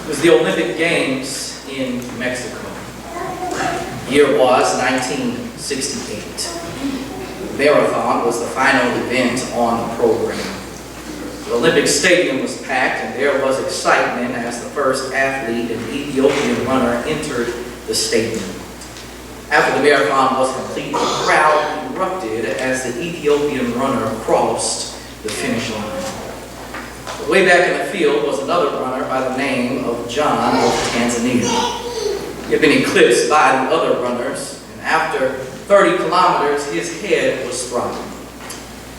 It was the Olympic Games in Mexico. The year was 1968. The marathon was the final event on the program. The Olympic Stadium was packed, and there was excitement as the first athlete, an Ethiopian runner, entered the stadium. After the marathon was complete, the crowd erupted as the Ethiopian runner crossed the finish line. Way back in the field was another runner by the name of John of Tanzania. He had been eclipsed by the other runners, and after 30 kilometers, his head was throbbing.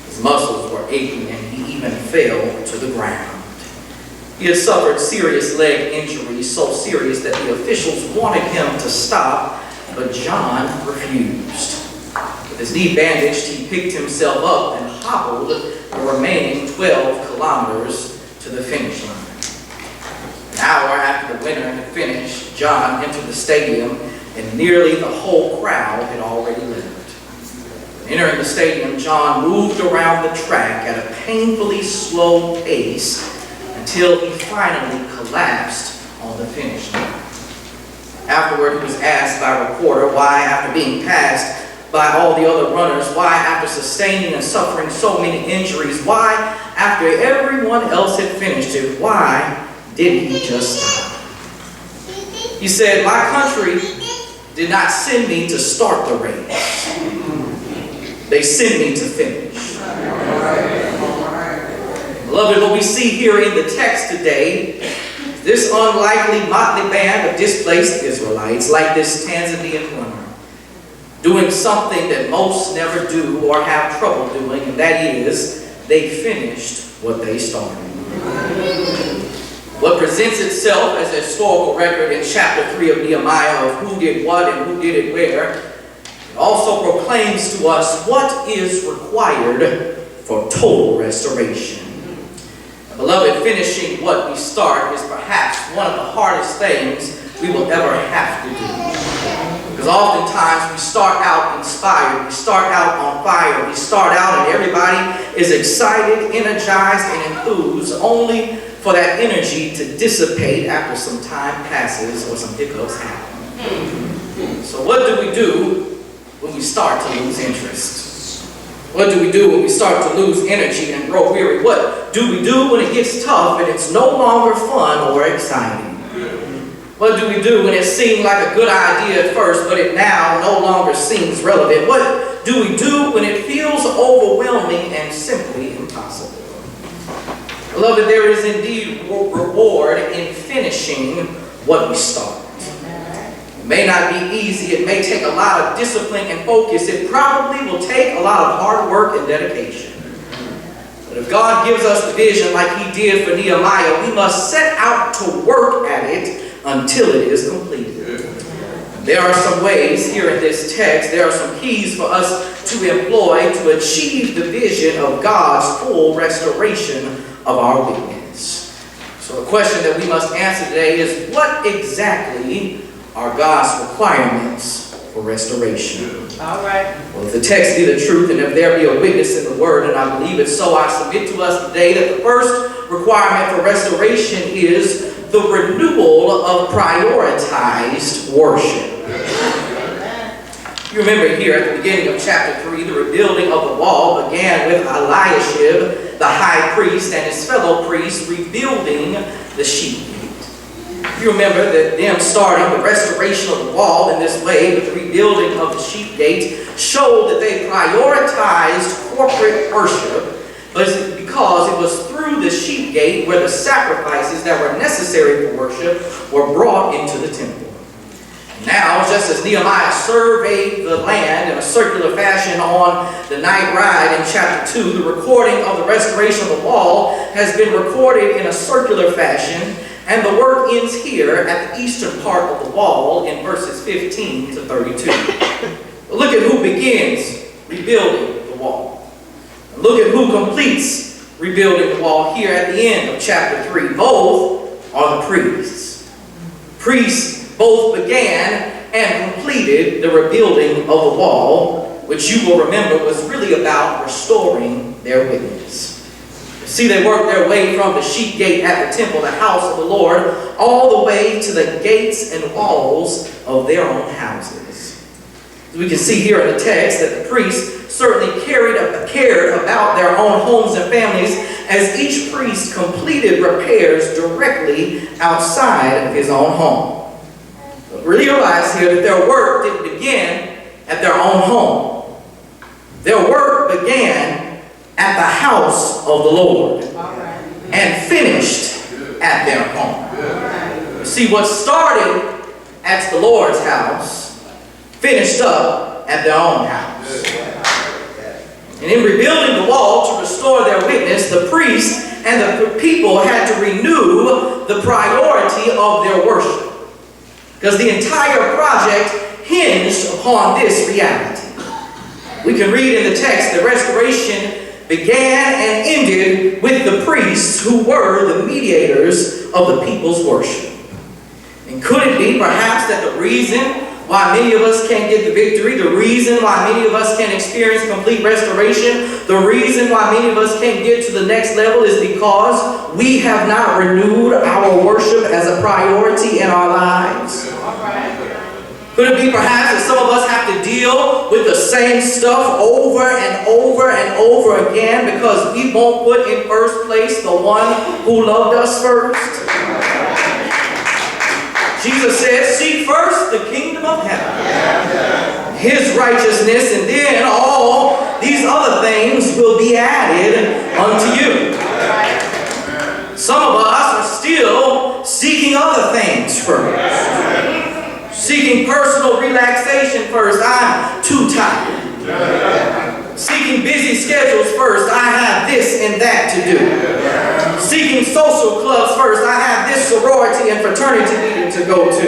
His muscles were aching, and he even fell to the ground. He had suffered serious leg injuries, so serious that the officials wanted him to stop, but John refused. With his knee bandaged, he picked himself up and hobbled the remaining 12 kilometers to the finish line. An hour after the winner had finished, John entered the stadium, and nearly the whole crowd had already left. Entering the stadium, John moved around the track at a painfully slow pace until he finally collapsed on the finish line. Afterward, he was asked by a reporter why, after being passed by all the other runners, why, after sustaining and suffering so many injuries, why, after everyone else had finished it, why did he just stop? He said, "My country did not send me to start the race. They sent me to finish." Beloved, what we see here in the text today, this unlikely motley band of displaced Israelites, like this Tanzanian runner, doing something that most never do or have trouble doing, and that is, they finished what they started. What presents itself as a historical record in chapter 3 of Nehemiah of who did what and who did it where, it also proclaims to us what is required for total restoration. And beloved, finishing what we start is perhaps one of the hardest things we will ever have to do. Because oftentimes we start out inspired, we start out on fire, we start out and everybody is excited, energized, and enthused, only for that energy to dissipate after some time passes or some hiccups happen. So what do we do when we start to lose interest? What do we do when we start to lose energy and grow weary? What do we do when it gets tough and it's no longer fun or exciting? What do we do when it seemed like a good idea at first, but it now no longer seems relevant? What do we do when it feels overwhelming and simply impossible? Beloved, there is indeed reward in finishing what we start. It may not be easy. It may take a lot of discipline and focus. It probably will take a lot of hard work and dedication. But if God gives us the vision like he did for Nehemiah, we must set out to work at it until it is completed. There are some ways here in this text, there are some keys for us to employ to achieve the vision of God's full restoration of our witness. So the question that we must answer today is, what exactly are God's requirements for restoration? All right. Well, if the text be the truth, and if there be a witness in the word, and I believe it so, I submit to us today that the first requirement for restoration is the renewal of prioritized worship. You remember here at the beginning of chapter 3, the rebuilding of the wall began with Eliashib, the high priest, and his fellow priests rebuilding the sheep gate. You remember that them starting the restoration of the wall in this way with the rebuilding of the sheep gate showed that they prioritized corporate worship, but because it was through the sheep gate where the sacrifices that were necessary for worship were brought into the temple. Now, just as Nehemiah surveyed the land in a circular fashion on the night ride in chapter 2, the recording of the restoration of the wall has been recorded in a circular fashion, and the work ends here at the eastern part of the wall in verses 15 to 32. Look at who begins rebuilding the wall. Look at who completes rebuilding the wall here at the end of chapter 3. Both are the priests. Priests both began and completed the rebuilding of the wall, which you will remember was really about restoring their witness. See, they worked their way from the sheep gate at the temple, the house of the Lord, all the way to the gates and walls of their own houses. We can see here in the text that the priests certainly cared about their own homes and families, as each priest completed repairs directly outside of his own home. But realize here that their work didn't begin at their own home. Their work began at the house of the Lord and finished at their home. See, what started at the Lord's house finished up at their own house. And in rebuilding the wall to restore their witness, the priests and the people had to renew the priority of their worship, because the entire project hinged upon this reality. We can read in the text that restoration began and ended with the priests, who were the mediators of the people's worship. And could it be perhaps that the reason why many of us can't get the victory, the reason why many of us can't experience complete restoration, the reason why many of us can't get to the next level is because we have not renewed our worship as a priority in our lives? Could it be perhaps that some of us have to deal with the same stuff over and over and over again because we won't put in first place the one who loved us first? Jesus said, seek first the kingdom of heaven, his righteousness, and then all these other things will be added unto you. Some of us are still seeking other things first. Seeking personal relaxation first. I'm too tired. Seeking busy schedules first. I have this and that to do. Seeking social clubs first. I have this sorority and fraternity meeting to go to.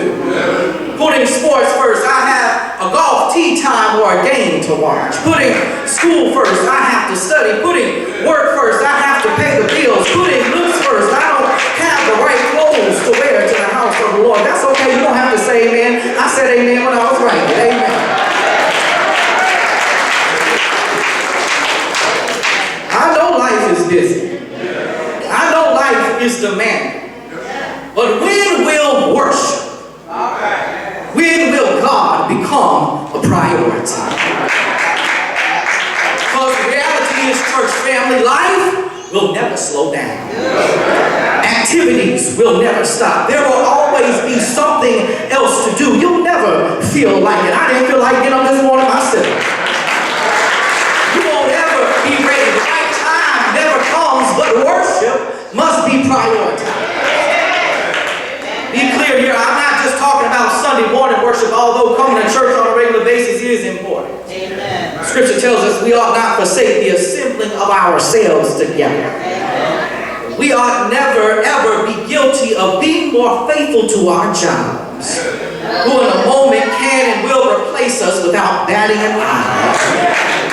Putting sports first. I have a golf tee time or a game to watch. Putting school first. I have to study. Putting work first. I have to pay the bills. Putting looks first. I don't have the right clothes to wear to the house of the Lord. That's okay. You don't have to say amen. I said amen when I was right. Amen. I know life is busy. I know life is demanding. But when will worship, when will God become a priority? Because the reality is, church family, life will never slow down. Activities will never stop. There will always be something else to do. You'll never feel like it. I didn't feel like getting up this morning myself. You won't ever be ready. The right time never comes, but worship must be prioritized. Be clear here, I'm not just talking about Sunday morning worship, although coming to church on a regular basis is important. Amen. Scripture tells us we ought not forsake the assembling of ourselves together. Amen. We ought never ever be guilty of being more faithful to our jobs, who in a moment can and will replace us without batting an eye.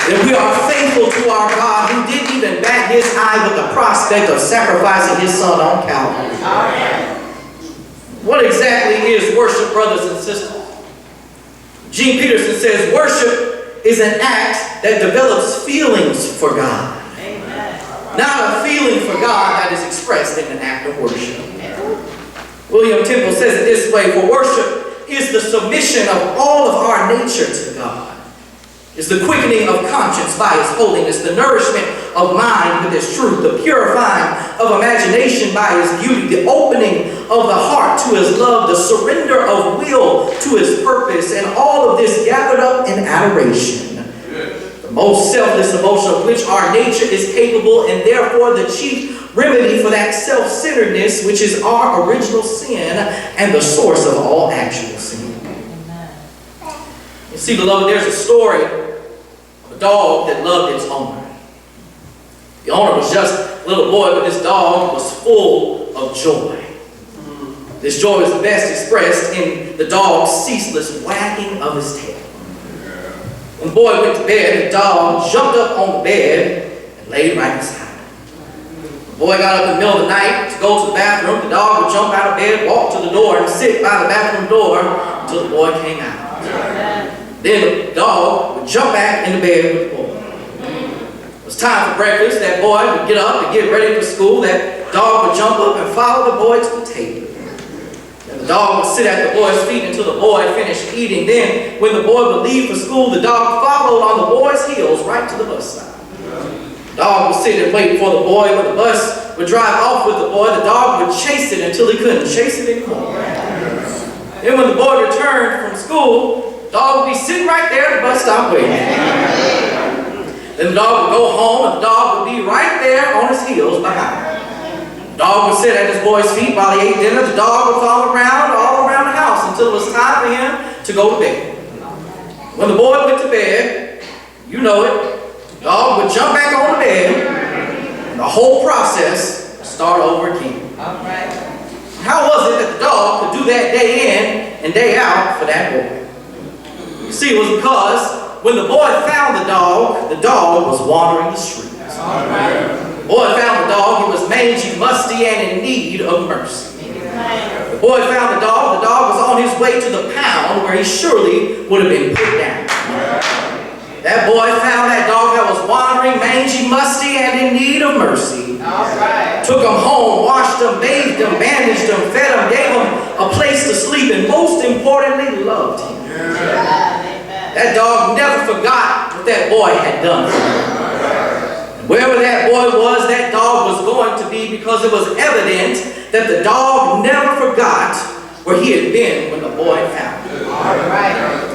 That we are faithful to our God, who didn't even bat his eye with the prospect of sacrificing his son on Calvary. Amen. What exactly is worship, brothers and sisters? Gene Peterson says worship is an act that develops feelings for God. Amen. Not a feeling for God that is expressed in an act of worship. William Temple says it this way: for worship is the submission of all of our nature to God. Is the quickening of conscience by his holiness, the nourishment of mind with his truth, the purifying of imagination by his beauty, the opening of the heart to his love, the surrender of will to his purpose, and all of this gathered up in adoration. The most selfless emotion of which our nature is capable, and therefore the chief remedy for that self-centeredness, which is our original sin and the source of all actual sin. You see, beloved, there's a story of a dog that loved its owner. The owner was just a little boy, but this dog was full of joy. This joy was best expressed in the dog's ceaseless wagging of his tail. When the boy went to bed, the dog jumped up on the bed and laid right beside him. The boy got up in the middle of the night to go to the bathroom. The dog would jump out of bed, walk to the door, and sit by the bathroom door until the boy came out. Then the dog would jump back into bed with the boy. It was time for breakfast. That boy would get up and get ready for school. That dog would jump up and follow the boy to the table. And the dog would sit at the boy's feet until the boy finished eating. Then, when the boy would leave for school, the dog followed on the boy's heels right to the bus stop. The dog would sit and wait for the boy. When the bus would drive off with the boy, the dog would chase it until he couldn't chase it anymore. Then when the boy returned from school, the dog would be sitting right there at the bus stop waiting. Then the dog would go home, and the dog would be right there on his heels behind him. The dog would sit at his boy's feet while he ate dinner. The dog would follow around all around the house until it was time for him to go to bed. When the boy went to bed, you know it, the dog would jump back on the bed, and the whole process would start over again. How was it that the dog could do that day in and day out for that boy? You see, it was because when the boy found the dog was wandering the streets. The boy found the dog, he was mangy, musty, and in need of mercy. The boy found the dog was on his way to the pound where he surely would have been put down. That boy found that dog that was wandering, mangy, musty, and in need of mercy. Took him home, washed him, bathed him, bandaged him, fed him, gave him a place to sleep, and most importantly, loved him. That dog never forgot what that boy had done for him. Wherever that boy was, that dog was going to be, because it was evident that the dog never forgot where he had been when the boy found him.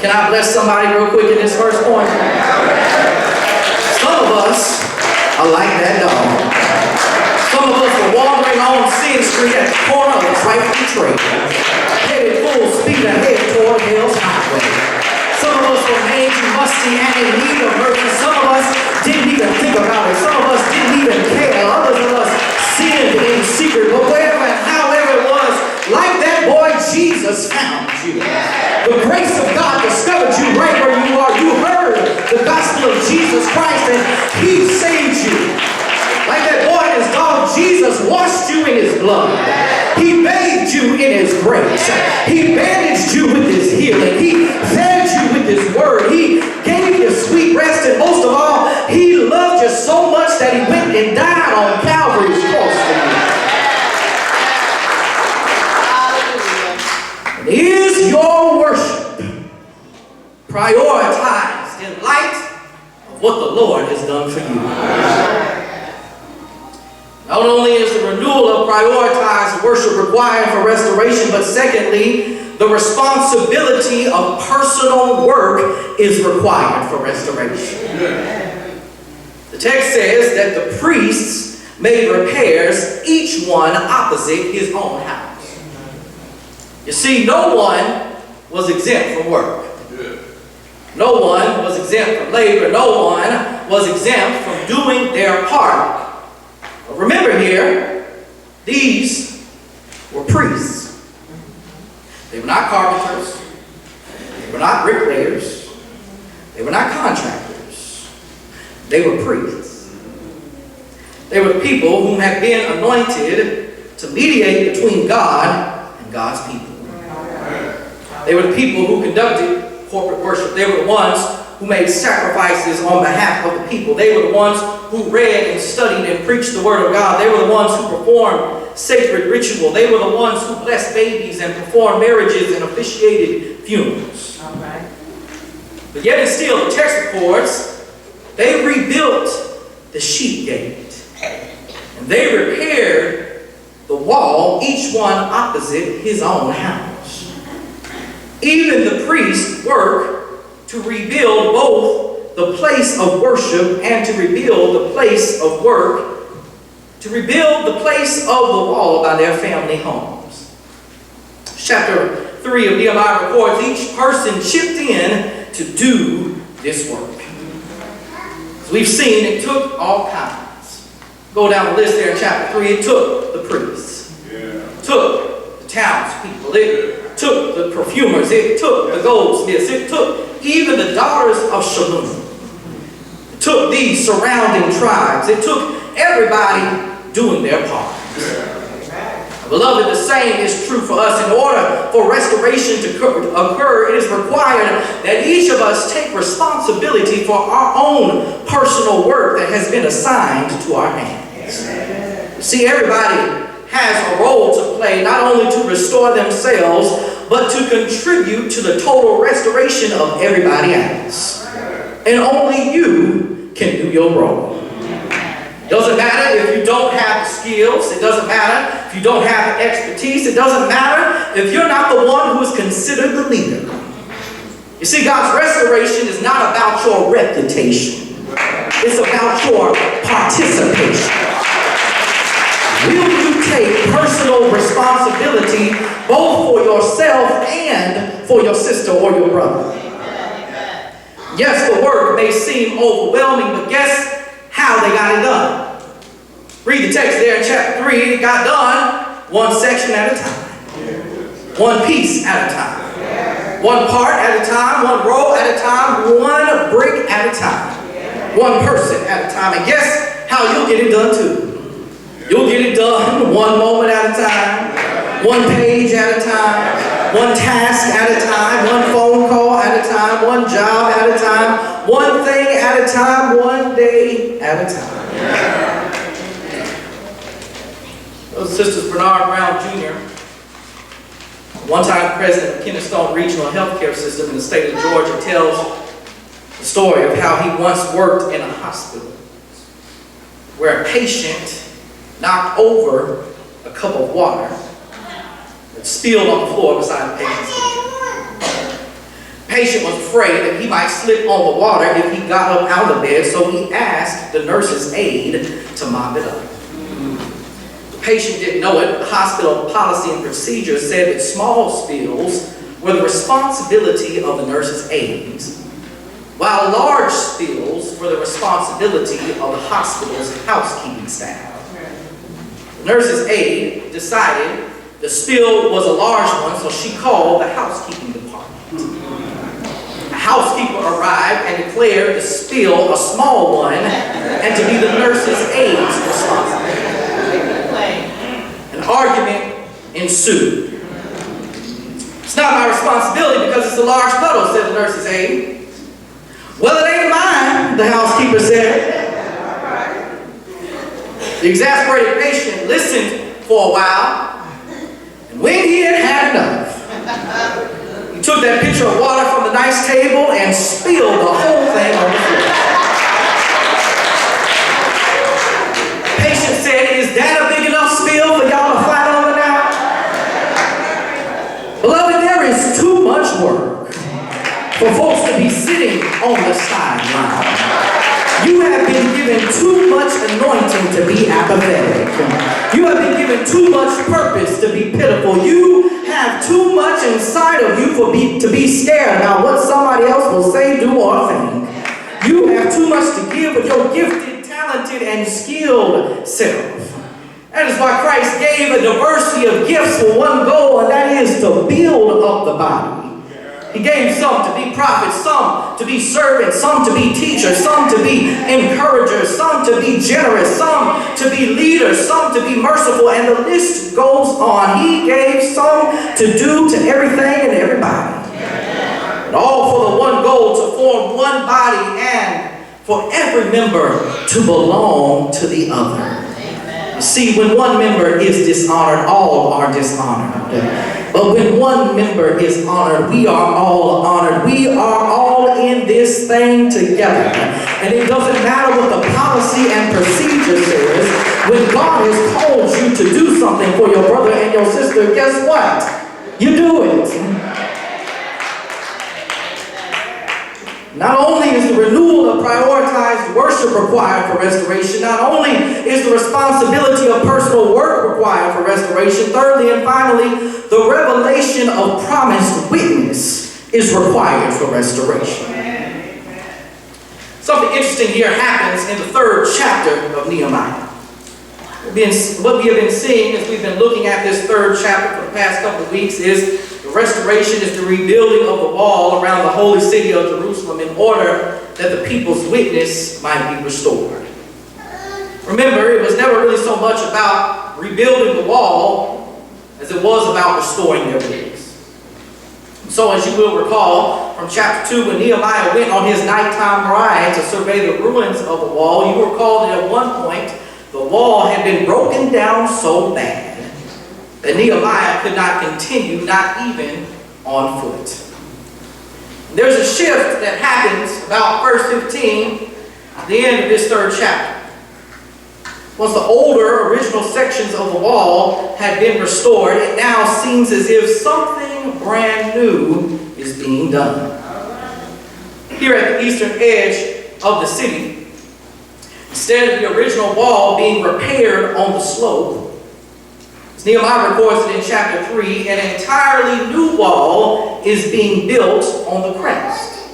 Can I bless somebody real quick in this first point? Some of us are like that dog. Some of us are wandering on Sin Street at the corner of the trifling trail, headed full speed ahead toward Hell's Highway. Some of us were mangy, musty, and in need of mercy. Some of us didn't even think about it. Some of us didn't even care. Others of us sinned in secret. But wherever and however it was, like that boy, Jesus found you. The grace of God discovered you right where you are. You heard the gospel of Jesus Christ, and He saved you. Like that boy and his dog, Jesus washed you in His blood. He bathed you in His grace. He bandaged you with His healing. He fed you with His word. He gave you sweet rest, and most of all, He loved you so much that He went and died on Calvary's cross for you. And is your worship prioritized in light of what the Lord has done for you? Not only is the renewal of prioritized worship required for restoration, but secondly, the responsibility of personal work is required for restoration. The text says that the priests made repairs, each one opposite his own house. You see, no one was exempt from work. No one was exempt from labor. No one was exempt from doing their part. But remember here, these were priests. They were not carpenters. They were not bricklayers. They were not contractors. They were priests. They were people whom had been anointed to mediate between God and God's people. They were the people who conducted corporate worship. They were the ones who made sacrifices on behalf of the people. They were the ones who read and studied and preached the Word of God. They were the ones who performed sacred ritual. They were the ones who blessed babies and performed marriages and officiated funerals. But yet and still, the text records, they rebuilt the sheep gate. And they repaired the wall, each one opposite his own house. Even the priests worked to rebuild both the place of worship and to rebuild the place of work, to rebuild the place of the wall by their family homes. Chapter 3 of Nehemiah records each person chipped in to do this work. As we've seen, it took all kinds. Go down the list there in chapter 3. It took the priests. It took the townspeople. It took the perfumers. It took the goldsmiths. It took even the daughters of Shalom. It took these surrounding tribes. It took everybody doing their part. Beloved, the same is true for us. In order for restoration to occur, it is required that each of us take responsibility for our own personal work that has been assigned to our hands. See, everybody has a role to play, not only to restore themselves, but to contribute to the total restoration of everybody else. And only you can do your role. It doesn't matter if you don't have the skills. It doesn't matter if you don't have the expertise. It doesn't matter if you're not the one who is considered the leader. You see, God's restoration is not about your reputation. It's about your participation. Will you take personal responsibility both for yourself and for your sister or your brother? Yes, the work may seem overwhelming, but guess how they got it done. Read the text there in chapter 3. It got done one section at a time. One piece at a time. One part at a time. One row at a time. One brick at a time. One person at a time. And guess how you'll get it done too. You'll get it done one moment at a time. One page at a time. One task at a time. One phone call at a time. One job at a time. One thing at a time. One day at a time. Those sisters Bernard Brown Jr., one time president of Kennesaw Regional Healthcare System in the state of Georgia, tells the story of how he once worked in a hospital where a patient knocked over a cup of water that spilled on the floor beside the patient's bed. The patient was afraid that he might slip on the water if he got up out of bed, so he asked the nurse's aide to mop it up. The patient didn't know it. The hospital policy and procedure said that small spills were the responsibility of the nurse's aides, while large spills were the responsibility of the hospital's housekeeping staff. The nurse's aide decided the spill was a large one, so she called the housekeeping department. A housekeeper arrived and declared the spill a small one and to be the nurse's aide's responsibility. An argument ensued. It's not my responsibility because it's a large puddle, said the nurse's aide. Well, it ain't mine, the housekeeper said. The exasperated patient listened for a while, and when he had had enough, he took that pitcher of water from the nice table and spilled the whole thing on the floor. The patient said, "Is that a big enough spill for y'all to fight over now?" Beloved, there is too much work for folks to be sitting on the sideline. You have been given too much anointing to be apathetic. You have been given too much purpose to be pitiful. You have too much inside of you to be scared about what somebody else will say, do, or think. You have too much to give of your gifted, talented, and skilled self. That is why Christ gave a diversity of gifts for one goal, and that is to build up the body. He gave some to be prophets, some to be servants, some to be teachers, some to be encouragers, some to be generous, some to be leaders, some to be merciful, and the list goes on. He gave some to do to everything and everybody. And all for the one goal, to form one body and for every member to belong to the other. You see, when one member is dishonored, all are dishonored. But when one member is honored, we are all honored. We are all in this thing together. And it doesn't matter what the policy and procedure says. When God has called you to do something for your brother and your sister, guess what? You do it. Not only is the renewal of prioritized worship required for restoration, not only is the responsibility of personal work required for restoration, thirdly and finally, the revelation of promised witness is required for restoration. Something interesting here happens in the 3rd chapter of Nehemiah. What we have been seeing as we've been looking at this 3rd chapter for the past couple of weeks is the restoration is the rebuilding of the wall around the holy city of Jerusalem in order that the people's witness might be restored. Remember, it was never really so much about rebuilding the wall as it was about restoring their witness. So as you will recall from chapter 2, when Nehemiah went on his nighttime ride to survey the ruins of the wall, you will recall that at one point the wall had been broken down so bad that Nehemiah could not continue, not even on foot. There's a shift that happens about verse 15, at the end of this 3rd chapter. Once the older original sections of the wall had been restored, it now seems as if something brand new is being done. Here at the eastern edge of the city, instead of the original wall being repaired on the slope, as Nehemiah records it in chapter 3, an entirely new wall is being built on the crest.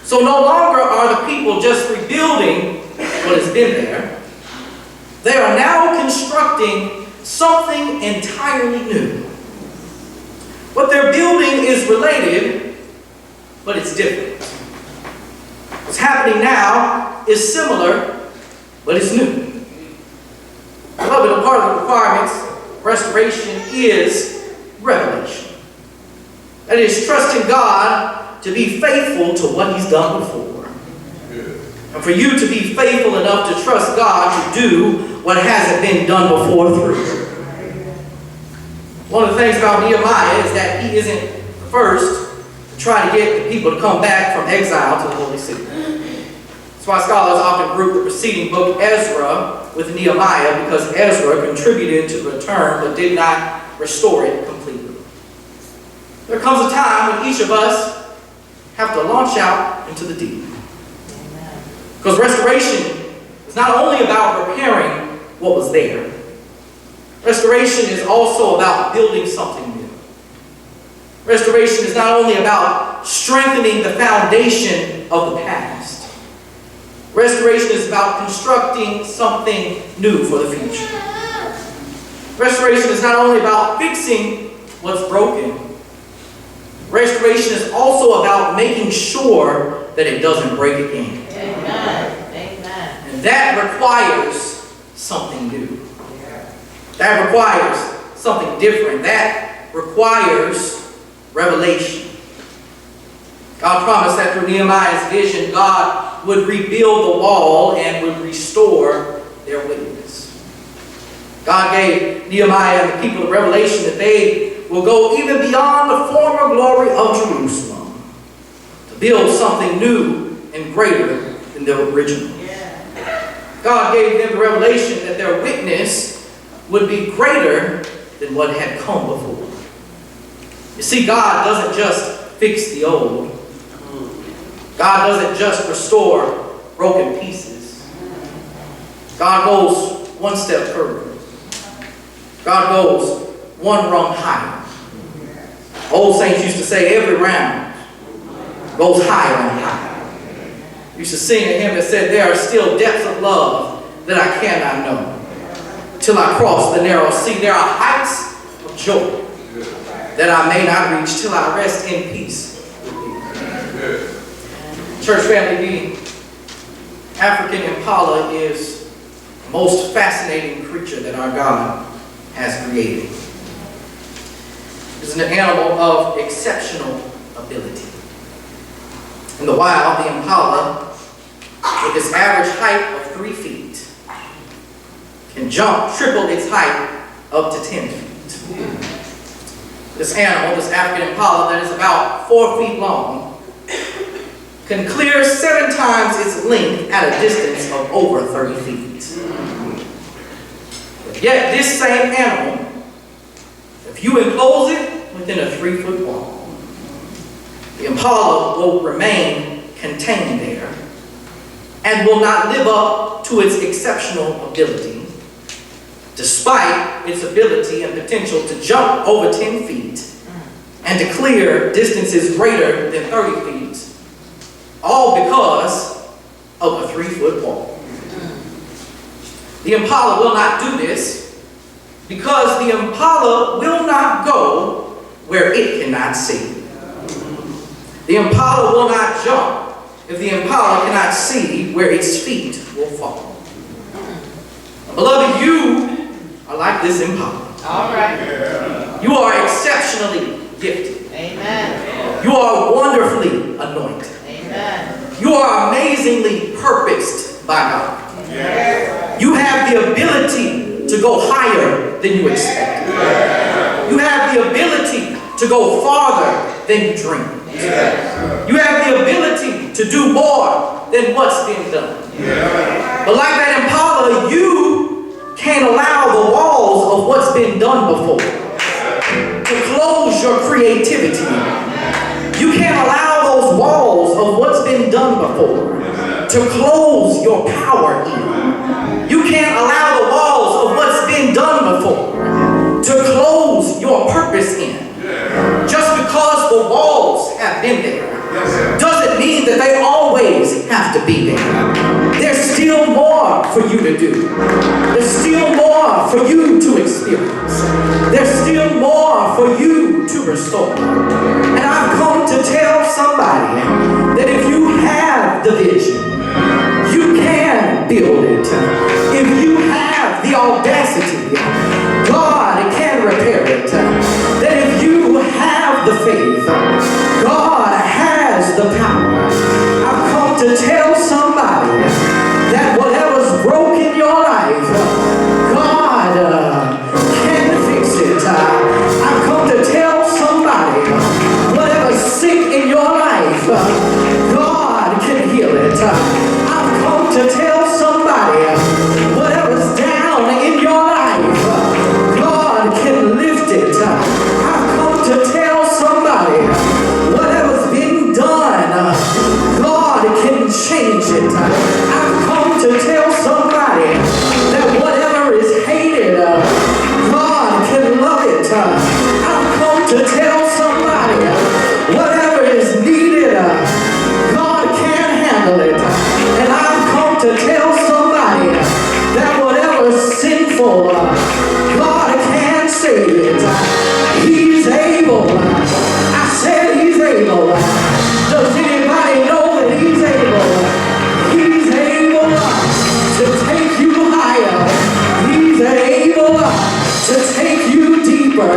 So no longer are the people just rebuilding what has been there. They are now constructing something entirely new. What they're building is related, but it's different. What's happening now is similar, but it's new. Beloved, a part of the requirements of restoration is revelation. That is, trusting God to be faithful to what He's done before. And for you to be faithful enough to trust God to do what hasn't been done before through. One of the things about Nehemiah is that he isn't the first to try to get the people to come back from exile to the holy city. That's why scholars often group the preceding book Ezra with Nehemiah, because Ezra contributed to the return but did not restore it completely. There comes a time when each of us have to launch out into the deep. Because restoration is not only about repairing what was there. Restoration is also about building something new. Restoration is not only about strengthening the foundation of the past. Restoration is about constructing something new for the future. Restoration is not only about fixing what's broken. Restoration is also about making sure that it doesn't break again. And that requires something new. That requires something different. That requires revelation. God promised that through Nehemiah's vision, God would rebuild the wall and would restore their witness. God gave Nehemiah and the people the revelation that they will go even beyond the former glory of Jerusalem to build something new and greater than the original. God gave them the revelation that their witness would be greater than what had come before. You see, God doesn't just fix the old. God doesn't just restore broken pieces. God goes one step further. God goes one rung higher. Old saints used to say every round goes higher and higher. We used to sing a hymn that said, there are still depths of love that I cannot know. Till I cross the narrow sea, there are heights of joy that I may not reach till I rest in peace with thee. Church family, the African impala is the most fascinating creature that our God has created. It's an animal of exceptional ability. In the wild, the impala, with its average height of 3 feet, can jump triple its height up to 10 feet. This animal, this African impala that is about 4 feet long, can clear 7 times its length at a distance of over 30 feet. But yet this same animal, if you enclose it within a 3-foot wall, the impala will remain contained there and will not live up to its exceptional ability, despite its ability and potential to jump over 10 feet and to clear distances greater than 30 feet, all because of a 3-foot wall. The impala will not do this because the impala will not go where it cannot see. The impala will not jump if the impala cannot see where its feet will fall. Beloved, you are like this impala. All right. You are exceptionally gifted. Amen. You are wonderfully anointed. Amen. You are amazingly purposed by God. Yes. You have the ability to go higher than you expected. You have the ability to go farther than you dreamed. You have the ability to do more than what's been done. But like that impala, you can't allow the walls of what's been done before to close your creativity. You can't allow those walls of what's been done before to close your power in. You can't allow the walls of what's been done before to close your purpose in. Just because the walls have been there doesn't mean that they always have to be there. There's still more for you to do. There's still more for you to experience. There's still more for you to restore. And I've come to tell somebody that if you have the vision, you can build it. If you have the audacity, God can repair it. That if you have the faith, God has the power. I've come to tell somebody that whatever's broken in your life, God can fix it. I've come to tell somebody whatever's sick in your life, God can heal it. I've come to tell somebody whatever's down in your life, God can lift it. I've come to tell somebody whatever's been done, God can change it. I've come to tell somebody that whatever is hated, God can love it. I've come to tell somebody whatever is needed, God can handle it. And I've come to tell somebody that whatever's sinful, God can save it. He's able. I said he's able. Does anybody know that he's able? He's able to take you higher. He's able to take you deeper.